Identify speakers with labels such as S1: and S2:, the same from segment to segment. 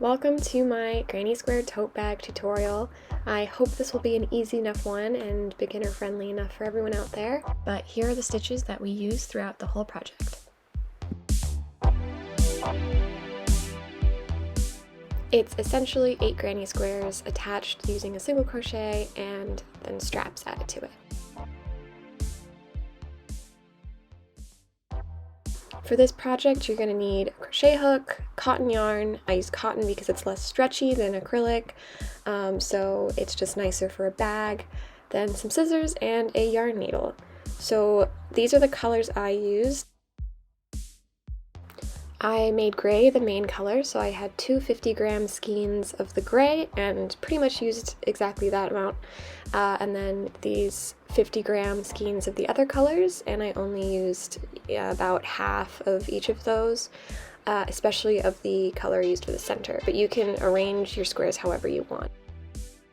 S1: Welcome to my granny square tote bag tutorial. I hope this will be an easy enough one and beginner friendly enough for everyone out there. But here are the stitches that we use throughout the whole project. It's essentially 8 granny squares attached using a single crochet and then straps added to it. For this project, you're going to need a crochet hook, cotton yarn. I use cotton because it's less stretchy than acrylic, so it's just nicer for a bag. Then some scissors and a yarn needle. So these are the colors I used. I made gray the main color, so I had two 50-gram skeins of the gray and pretty much used exactly that amount. And then these 50-gram skeins of the other colors, and I only used about half of each of those, especially of the color used for the center. But you can arrange your squares however you want.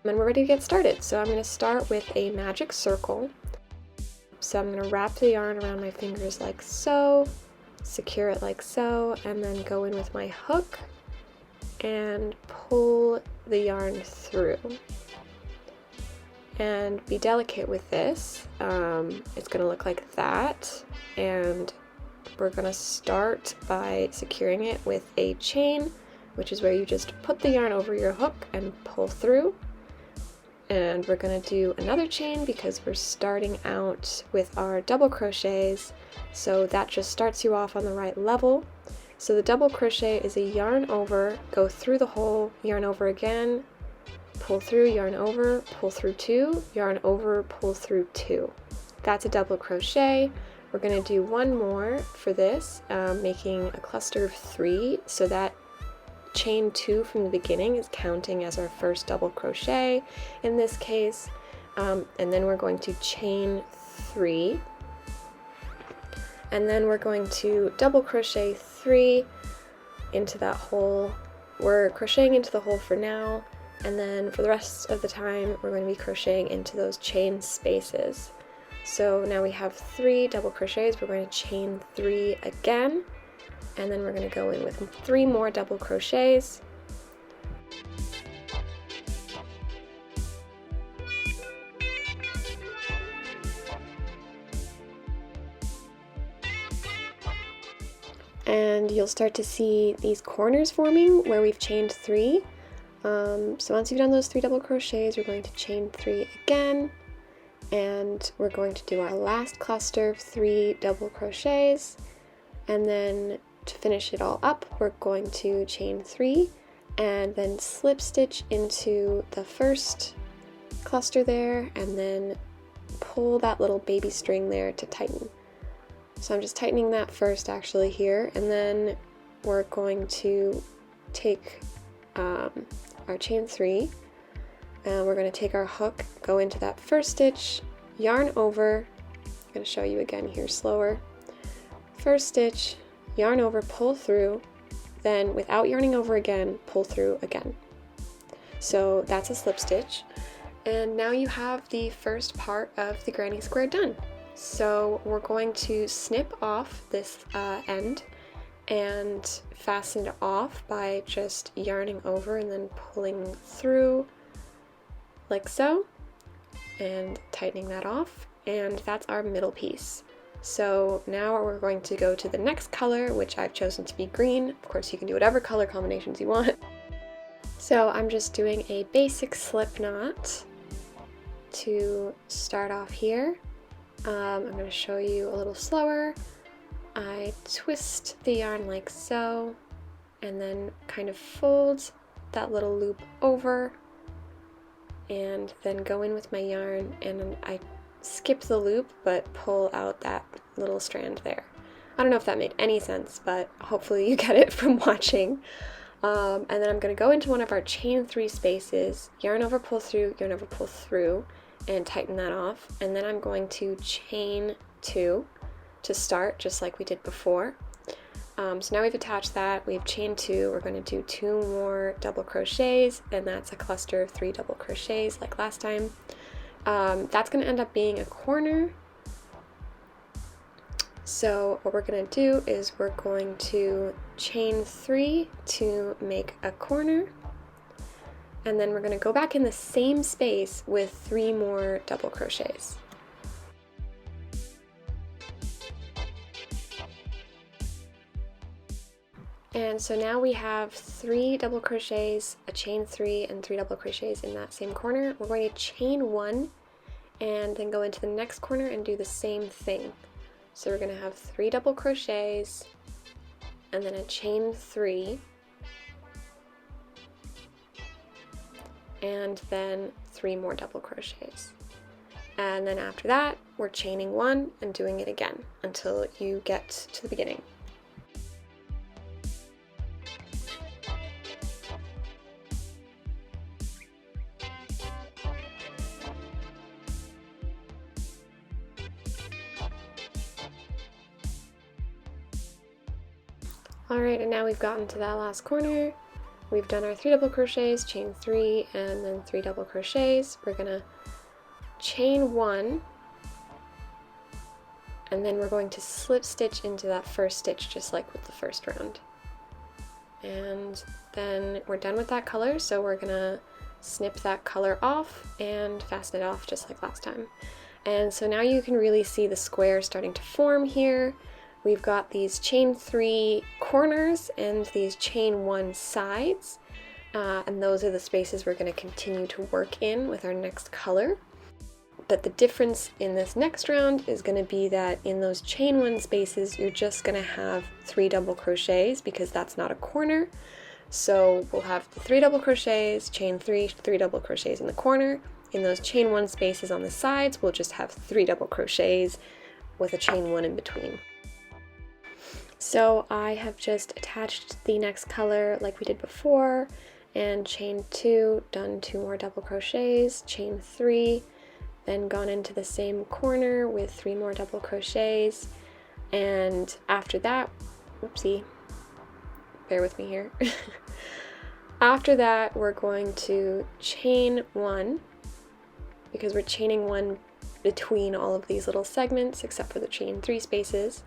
S1: And we're ready to get started. So I'm going to start with a magic circle. So I'm going to wrap the yarn around my fingers like so, secure it like so, and then go in with my hook and pull the yarn through. And be delicate with this. It's going to look like that, and we're going to start by securing it with a chain, which is where you just put the yarn over your hook and pull through. And we're going to do another chain because we're starting out with our double crochets, so that just starts you off on the right level. So the double crochet is a yarn over, go through the hole, yarn over again, pull through, yarn over, pull through 2, yarn over, pull through 2. That's a double crochet. We're going to do one more for this, making a cluster of 3, so that chain 2 from the beginning is counting as our first double crochet in this case, and then we're going to chain 3, and then we're going to double crochet 3 into that hole. We're crocheting into the hole for now, and then for the rest of the time we're going to be crocheting into those chain spaces. So now we have 3 double crochets. We're going to chain 3 again, and then we're going to go in with 3 more double crochets. And you'll start to see these corners forming where we've chained 3. So once you've done those 3 double crochets, we're going to chain 3 again, and we're going to do our last cluster of 3 double crochets, and then to finish it all up, we're going to chain 3 and then slip stitch into the first cluster there, and then pull that little baby string there to tighten. So I'm just tightening that first actually here, and then we're going to take our chain 3, and we're going to take our hook, go into that first stitch, yarn over. I'm going to show you again here slower. First stitch, yarn over, pull through, then without yarning over again, pull through again. So that's a slip stitch, and now you have the first part of the granny square done. So we're going to snip off this end and fasten it off by just yarning over and then pulling through like so, and tightening that off, and that's our middle piece. So now we're going to go to the next color, which I've chosen to be green. Of course, you can do whatever color combinations you want. So I'm just doing a basic slip knot to start off here. I'm going to show you a little slower. I twist the yarn like so, and then kind of fold that little loop over, and then go in with my yarn, and I skip the loop but pull out that little strand there. I don't know if that made any sense, but hopefully you get it from watching. And then I'm going to go into one of our chain 3 spaces, yarn over, pull through, yarn over, pull through, and tighten that off. And then I'm going to chain 2 to start, just like we did before. So now we've attached that, we've chained 2, we're going to do 2 more double crochets, and that's a cluster of 3 double crochets like last time. That's going to end up being a corner. So what we're going to do is we're going to chain 3 to make a corner, and then we're going to go back in the same space with 3 more double crochets. And so now we have 3 double crochets, a chain 3, and 3 double crochets in that same corner. We're going to chain 1 and then go into the next corner and do the same thing. So we're going to have 3 double crochets and then a chain 3, and then 3 more double crochets. And then after that, we're chaining 1 and doing it again until you get to the beginning. Alright, and now we've gotten to that last corner. We've done our 3 double crochets, chain 3, and then 3 double crochets. We're gonna chain 1, and then we're going to slip stitch into that first stitch just like with the first round. And then we're done with that color, so we're gonna snip that color off and fasten it off just like last time. And so now you can really see the square starting to form here. We've got these chain 3 corners and these chain 1 sides, and those are the spaces we're going to continue to work in with our next color. But the difference in this next round is going to be that in those chain 1 spaces, you're just going to have 3 double crochets because that's not a corner. So we'll have the 3 double crochets, chain 3, 3 double crochets in the corner. In those chain 1 spaces on the sides, we'll just have 3 double crochets with a chain 1 in between. So I have just attached the next color like we did before, and chain 2, done 2 more double crochets, chain 3, then gone into the same corner with 3 more double crochets, and after that, oopsie, bear with me here. After that, we're going to chain 1, because we're chaining 1 between all of these little segments except for the chain 3 spaces.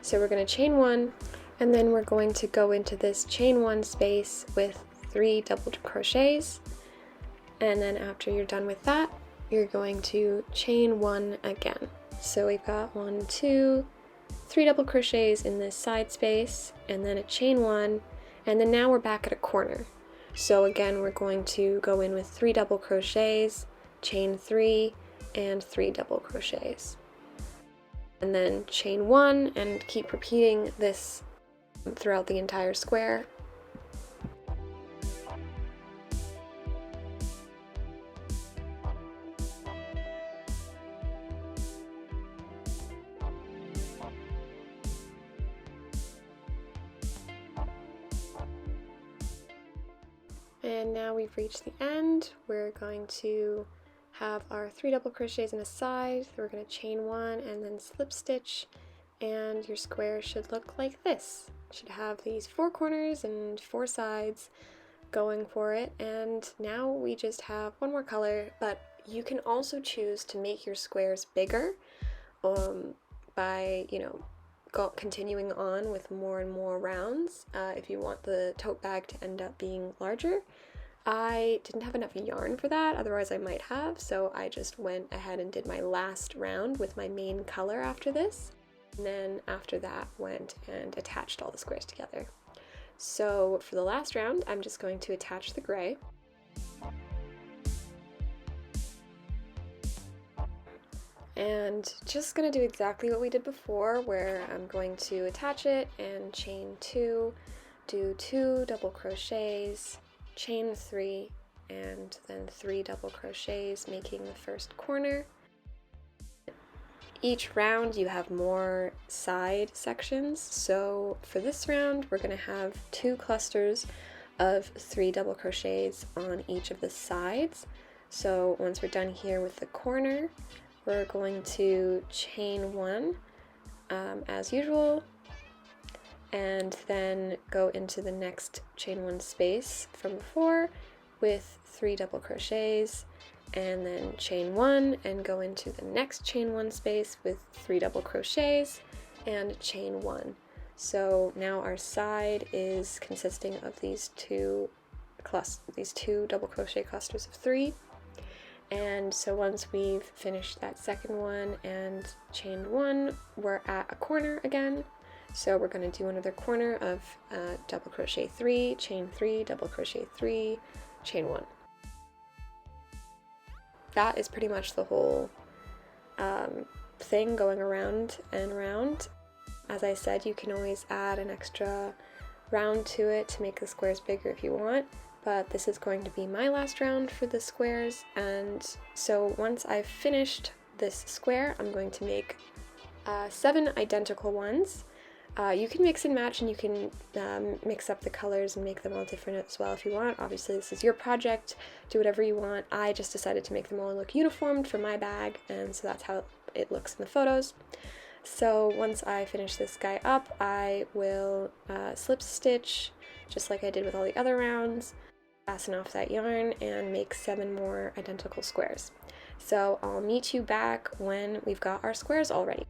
S1: So we're going to chain 1, and then we're going to go into this chain 1 space with 3 double crochets, and then after you're done with that, you're going to chain 1 again. So we've got 1, 2, 3 double crochets in this side space, and then a chain 1, and then now we're back at a corner. So again, we're going to go in with 3 double crochets, chain 3, and 3 double crochets. And then chain 1 and keep repeating this throughout the entire square. And now we've reached the end. We're going to have our 3 double crochets in a side. We're going to chain 1 and then slip stitch, and your square should look like this. It should have these 4 corners and 4 sides going for it, and now we just have 1 more color, but you can also choose to make your squares bigger by, continuing on with more and more rounds if you want the tote bag to end up being larger. I didn't have enough yarn for that, otherwise I might have, so I just went ahead and did my last round with my main color after this, and then after that went and attached all the squares together. So for the last round, I'm just going to attach the gray. And just gonna do exactly what we did before, where I'm going to attach it and chain 2, do 2 double crochets, chain 3, and then 3 double crochets, making the first corner. Each round you have more side sections, so for this round we're going to have 2 clusters of 3 double crochets on each of the sides. So once we're done here with the corner, we're going to chain 1 as usual, and then go into the next chain 1 space from before with 3 double crochets, and then chain 1 and go into the next chain 1 space with 3 double crochets, and chain 1. So now our side is consisting of these two double crochet clusters of 3. And so once we've finished that second one and chained 1, we're at a corner again. So we're going to do another corner of double crochet 3, chain 3, double crochet 3, chain 1. That is pretty much the whole thing going around and around. As I said, you can always add an extra round to it to make the squares bigger if you want, but this is going to be my last round for the squares, and so once I've finished this square, I'm going to make 7 identical ones. You can mix and match, and you can mix up the colors and make them all different as well if you want. Obviously this is your project, do whatever you want. I just decided to make them all look uniformed for my bag, and so that's how it looks in the photos. So once I finish this guy up, I will slip stitch just like I did with all the other rounds, fasten off that yarn, and make 7 more identical squares. So I'll meet you back when we've got our squares all ready.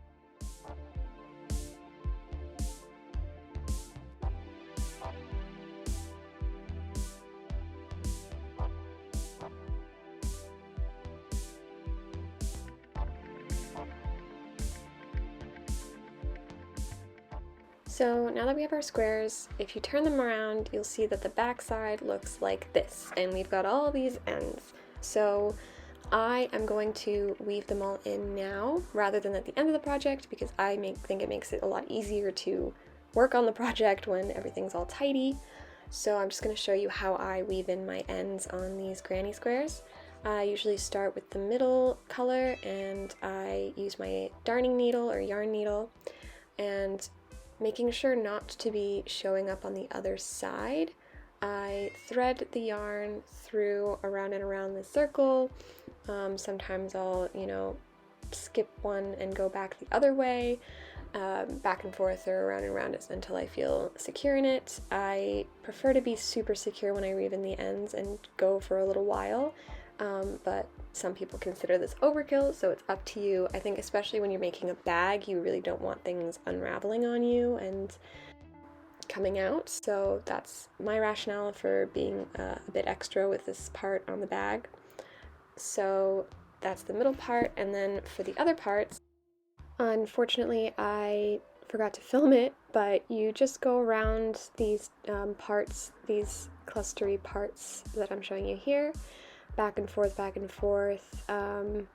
S1: So now that we have our squares, if you turn them around, you'll see that the back side looks like this, and we've got all these ends. So I am going to weave them all in now rather than at the end of the project, because I think it makes it a lot easier to work on the project when everything's all tidy. So I'm just going to show you how I weave in my ends on these granny squares. I usually start with the middle color, and I use my darning needle or yarn needle, and making sure not to be showing up on the other side, I thread the yarn through around and around the circle. Sometimes I'll, skip one and go back the other way, back and forth or around and around it until I feel secure in it. I prefer to be super secure when I weave in the ends and go for a little while, but some people consider this overkill, so it's up to you. I think especially when you're making a bag, you really don't want things unraveling on you and coming out, so that's my rationale for being a bit extra with this part on the bag. So that's the middle part, and then for the other parts, unfortunately I forgot to film it, but you just go around these parts, these clustery parts that I'm showing you here, back and forth, and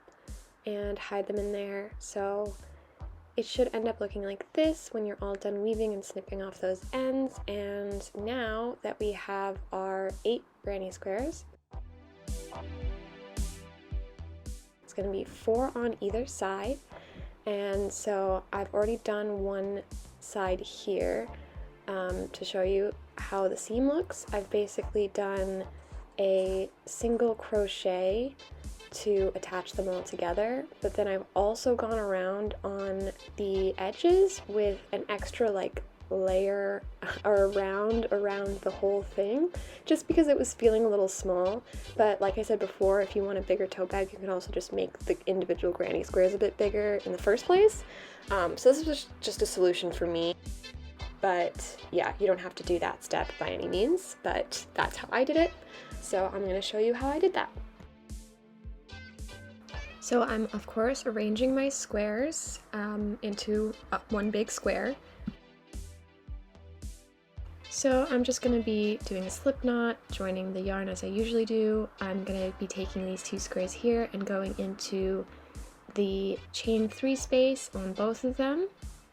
S1: hide them in there. So it should end up looking like this when you're all done weaving and snipping off those ends. And now that we have our 8 granny squares, it's going to be 4 on either side. And so I've already done one side here to show you how the seam looks. I've basically done a single crochet to attach them all together, but then I've also gone around on the edges with an extra layer or around the whole thing, just because it was feeling a little small. But like I said before, if you want a bigger tote bag, you can also just make the individual granny squares a bit bigger in the first place. So this was just a solution for me. But yeah, you don't have to do that step by any means, but that's how I did it. So I'm going to show you how I did that. So I'm of course arranging my squares into one big square. So I'm just going to be doing a slip knot, joining the yarn as I usually do. I'm going to be taking these 2 squares here and going into the chain 3 space on both of them.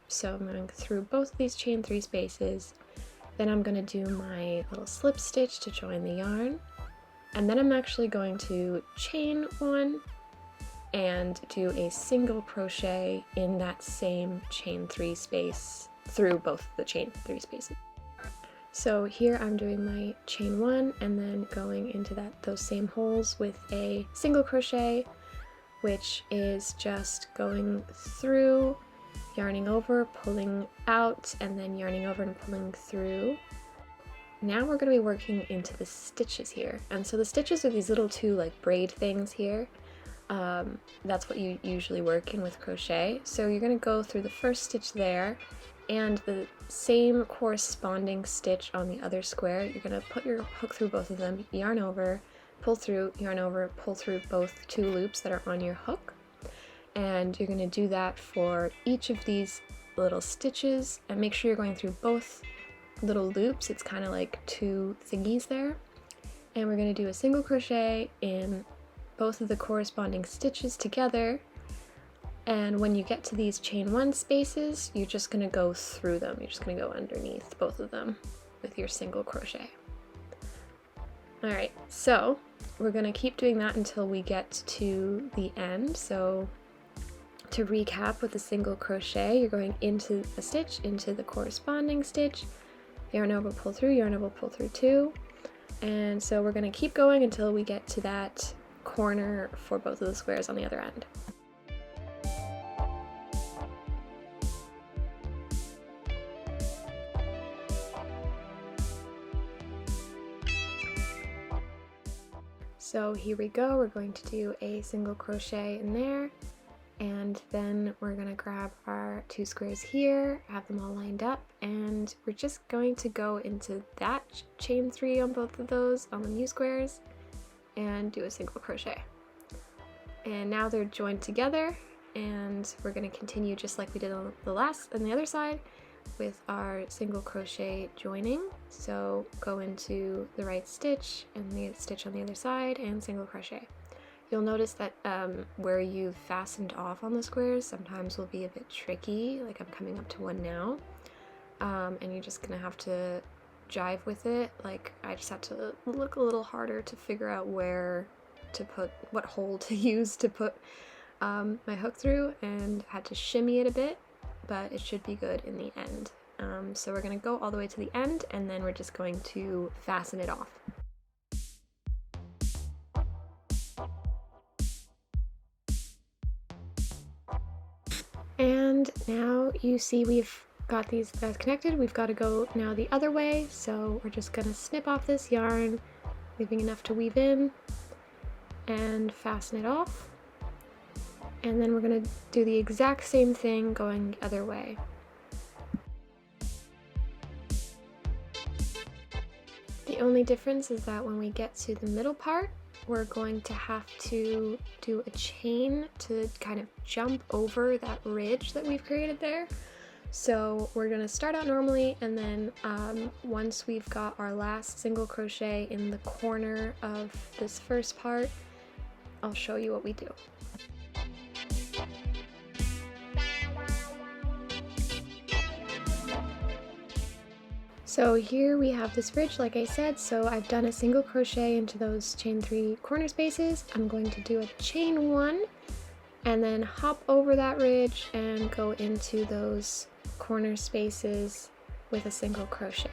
S1: So I'm going through both of these chain 3 spaces, then I'm going to do my little slip stitch to join the yarn, and then I'm actually going to chain 1 and do a single crochet in that same chain 3 space through both the chain 3 spaces. So here I'm doing my chain 1 and then going into those same holes with a single crochet, which is just going through, yarning over, pulling out, and then yarning over and pulling through. Now we're going to be working into the stitches here. And so the stitches are these little 2 braid things here. that's what you usually work in with crochet. So you're going to go through the first stitch there and the same corresponding stitch on the other square. You're going to put your hook through both of them, yarn over, pull through, yarn over, pull through both 2 loops that are on your hook. And you're going to do that for each of these little stitches, and make sure you're going through both little loops. It's kind of like 2 thingies there. And we're going to do a single crochet in both of the corresponding stitches together, and when you get to these chain 1 spaces, you're just going to go through them. You're just going to go underneath both of them with your single crochet. Alright, so we're going to keep doing that until we get to the end. So to recap, with a single crochet, you're going into a stitch, into the corresponding stitch, yarn over, pull through, yarn over, pull through 2, and so we're going to keep going until we get to that corner for both of the squares on the other end. So here we go, we're going to do a single crochet in there, and then we're going to grab our 2 squares here, have them all lined up, and we're just going to go into that chain 3 on both of those on the new squares and do a single crochet. And now they're joined together, and we're going to continue just like we did on the other side with our single crochet joining. So go into the right stitch and the stitch on the other side and single crochet. You'll notice that where you've fastened off on the squares sometimes will be a bit tricky, like I'm coming up to one now, and you're just gonna have to jive with it. Like I just had to look a little harder to figure out where to put, what hole to use to put my hook through, and had to shimmy it a bit, but it should be good in the end. So we're going to go all the way to the end, and then we're just going to fasten it off. And now you see we've got these guys connected. We've got to go now the other way, so we're just going to snip off this yarn, leaving enough to weave in, and fasten it off. And then we're going to do the exact same thing going the other way. The only difference is that when we get to the middle part, we're going to have to do a chain to kind of jump over that ridge that we've created there. So we're going to start out normally, and then once we've got our last single crochet in the corner of this first part, I'll show you what we do. So here we have this ridge, like I said, so I've done a single crochet into those chain 3 corner spaces. I'm going to do a chain 1 and then hop over that ridge and go into those corner spaces with a single crochet.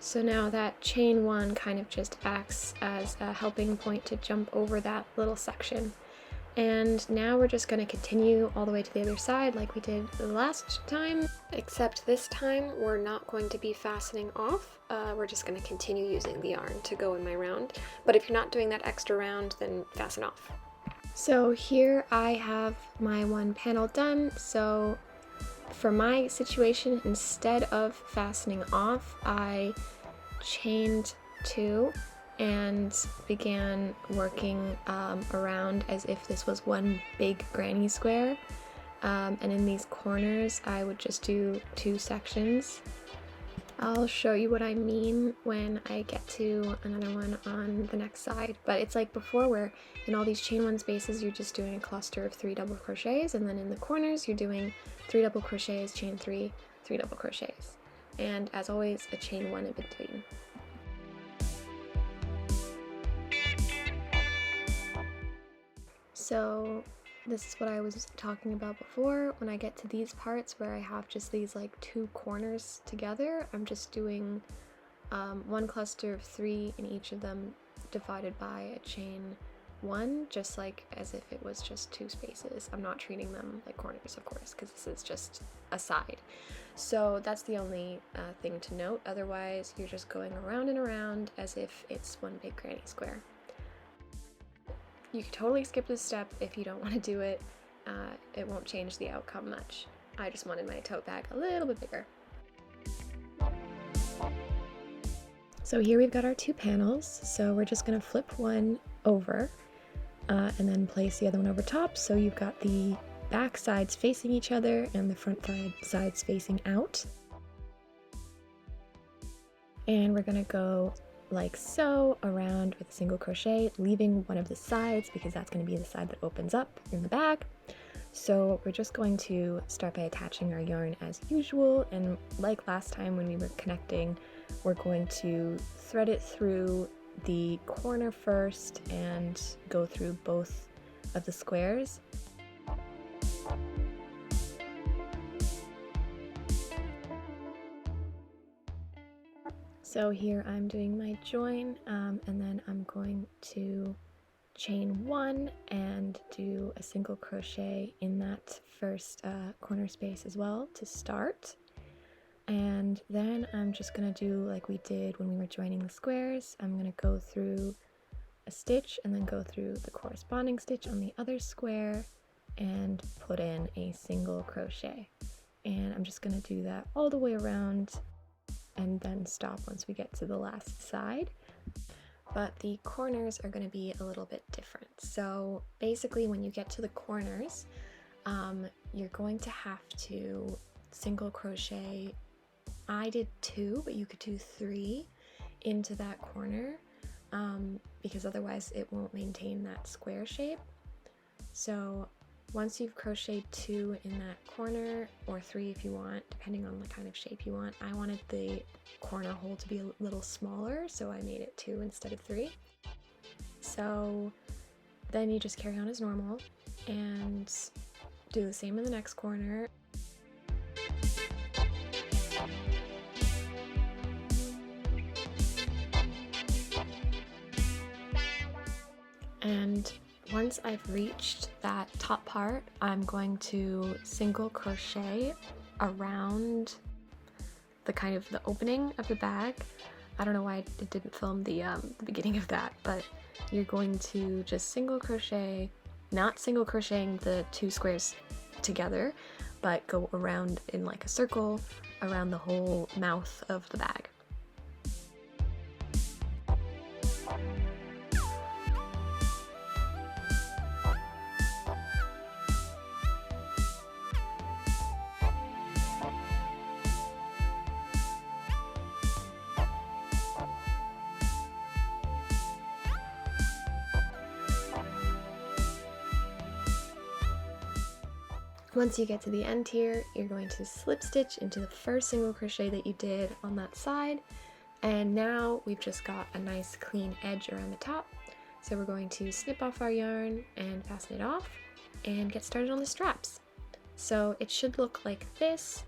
S1: So now that chain 1 kind of just acts as a helping point to jump over that little section. And now we're just going to continue all the way to the other side like we did the last time, except this time we're not going to be fastening off. We're just going to continue using the yarn to go in my round. But if you're not doing that extra round, then fasten off. So here I have my one panel done. So for my situation, instead of fastening off, I chained 2 and began working around as if this was one big granny square, and in these corners I would just do 2 sections. I'll show you what I mean when I get to another one on the next side, but it's like before, where in all these chain 1 spaces you're just doing a cluster of 3 double crochets, and then in the corners you're doing 3 double crochets, chain 3, 3 double crochets, and as always a chain 1 in between. So this is what I was talking about before. When I get to these parts where I have just these like 2 corners together, I'm just doing 1 cluster of 3 in each of them, divided by a chain 1, just like as if it was just 2 spaces. I'm not treating them like corners, of course, because this is just a side. So that's the only thing to note. Otherwise, you're just going around and around as if it's one big granny square. You could totally skip this step if you don't want to do it. It won't change the outcome much. I just wanted my tote bag a little bit bigger. So here we've got our 2 panels, so we're just going to flip one over and then place the other one over top, so you've got the back sides facing each other and the front sides facing out. And we're going to go like so around with a single crochet, leaving one of the sides because that's going to be the side that opens up in the bag. So we're just going to start by attaching our yarn as usual, and like last time when we were connecting, we're going to thread it through the corner first and go through both of the squares. So here I'm doing my join, and then I'm going to chain 1 and do a single crochet in that first corner space as well to start. And then I'm just going to do like we did when we were joining the squares. I'm going to go through a stitch and then go through the corresponding stitch on the other square and put in a single crochet. And I'm just going to do that all the way around and then stop once we get to the last side. But the corners are going to be a little bit different. So basically when you get to the corners, you're going to have to single crochet. I did 2, but you could do 3 into that corner because otherwise it won't maintain that square shape. So once you've crocheted 2 in that corner, or 3 if you want, depending on the kind of shape you want. I wanted the corner hole to be a little smaller, so I made it 2 instead of 3. So then you just carry on as normal and do the same in the next corner. And once I've reached that top part, I'm going to single crochet around the kind of the opening of the bag. I don't know why it didn't film the beginning of that, but you're going to just single crochet, not single crocheting the 2 squares together, but go around in like a circle around the whole mouth of the bag. Once you get to the end here, you're going to slip stitch into the first single crochet that you did on that side, and now we've just got a nice clean edge around the top. So we're going to snip off our yarn and fasten it off and get started on the straps. So it should look like this.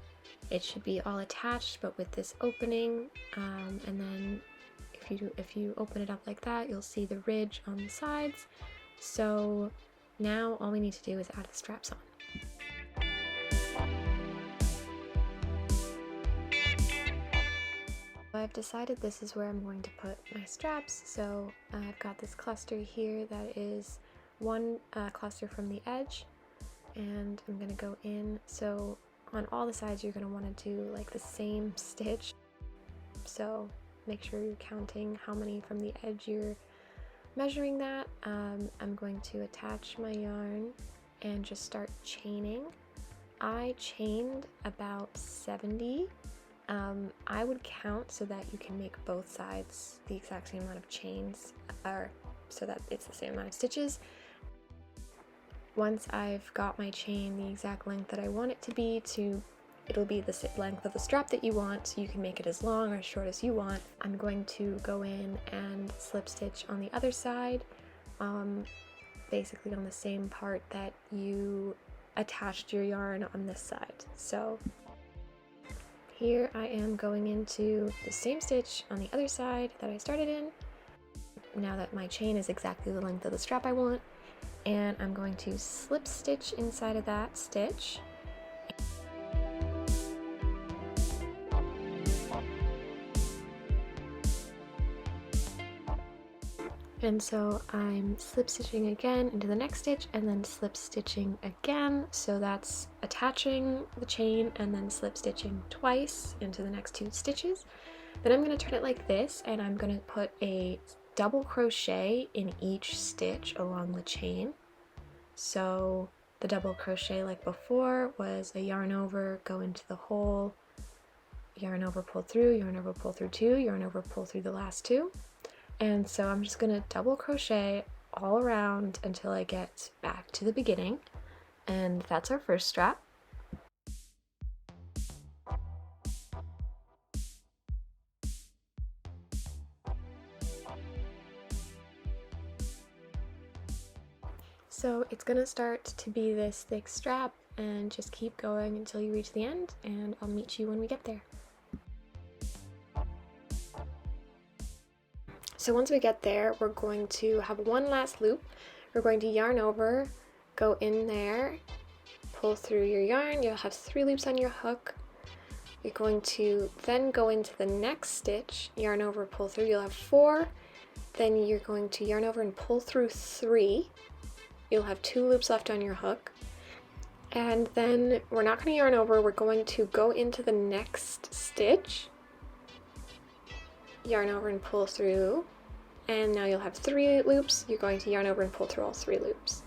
S1: It should be all attached but with this opening, and then if you open it up like that, you'll see the ridge on the sides. So now all we need to do is add the straps on. I've decided this is where I'm going to put my straps, so I've got this cluster here that is one cluster from the edge, and I'm going to go in. So on all the sides you're going to want to do like the same stitch, so make sure you're counting how many from the edge you're measuring that. I'm going to attach my yarn and just start chaining. I chained about 70. I would count so that you can make both sides the exact same amount of chains, or so that it's the same amount of stitches. Once I've got my chain the exact length that I want it to be, it'll be the length of the strap that you want, so you can make it as long or as short as you want. I'm going to go in and slip stitch on the other side, basically on the same part that you attached your yarn on this side. So here I am going into the same stitch on the other side that I started in, now that my chain is exactly the length of the strap I want, and I'm going to slip stitch inside of that stitch. And so I'm slip stitching again into the next stitch and then slip stitching again. So that's attaching the chain and then slip stitching twice into the next 2 stitches. Then I'm going to turn it like this, and I'm going to put a double crochet in each stitch along the chain. So the double crochet like before was a yarn over, go into the hole, yarn over, pull through, yarn over, pull through 2, yarn over, pull through the last 2. And so I'm just going to double crochet all around until I get back to the beginning, and that's our first strap. So it's going to start to be this thick strap, and just keep going until you reach the end, and I'll meet you when we get there. So once we get there, we're going to have one last loop. We're going to yarn over, go in there, pull through your yarn. You'll have 3 loops on your hook. You're going to then go into the next stitch, yarn over, pull through. You'll have 4. Then you're going to yarn over and pull through 3. You'll have 2 loops left on your hook. And then we're not going to yarn over. We're going to go into the next stitch, yarn over and pull through, and now you'll have 3 loops. You're going to yarn over and pull through all 3 loops,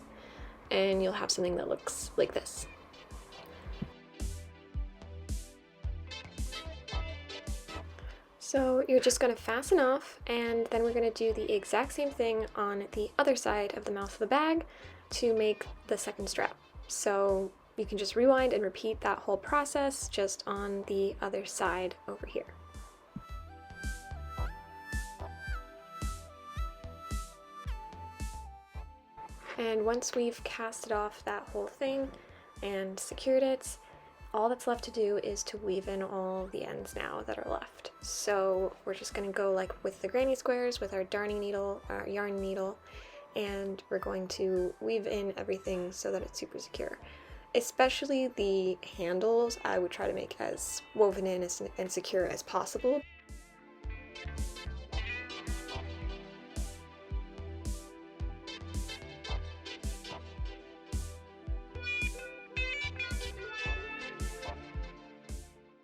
S1: and you'll have something that looks like this. So you're just going to fasten off, and then we're going to do the exact same thing on the other side of the mouth of the bag to make the second strap. So you can just rewind and repeat that whole process just on the other side over here. And once we've casted off that whole thing and secured it, all that's left to do is to weave in all the ends now that are left. So we're just going to go like with the granny squares with our darning needle, our yarn needle, and we're going to weave in everything so that it's super secure. Especially the handles, I would try to make as woven in and secure as possible.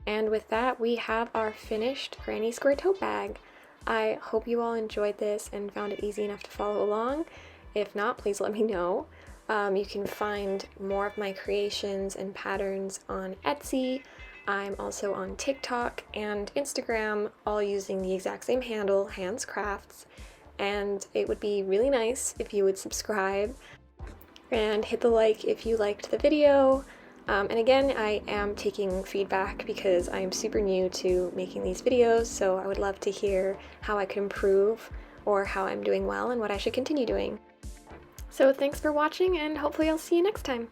S1: And with that, we have our finished granny square tote bag. I hope you all enjoyed this and found it easy enough to follow along. If not, please let me know. You can find more of my creations and patterns on Etsy. I'm also on TikTok and Instagram, all using the exact same handle, Hands Crafts. And it would be really nice if you would subscribe and hit the like if you liked the video. And again, I am taking feedback because I am super new to making these videos, so I would love to hear how I can improve or how I'm doing well and what I should continue doing. So thanks for watching, and hopefully I'll see you next time.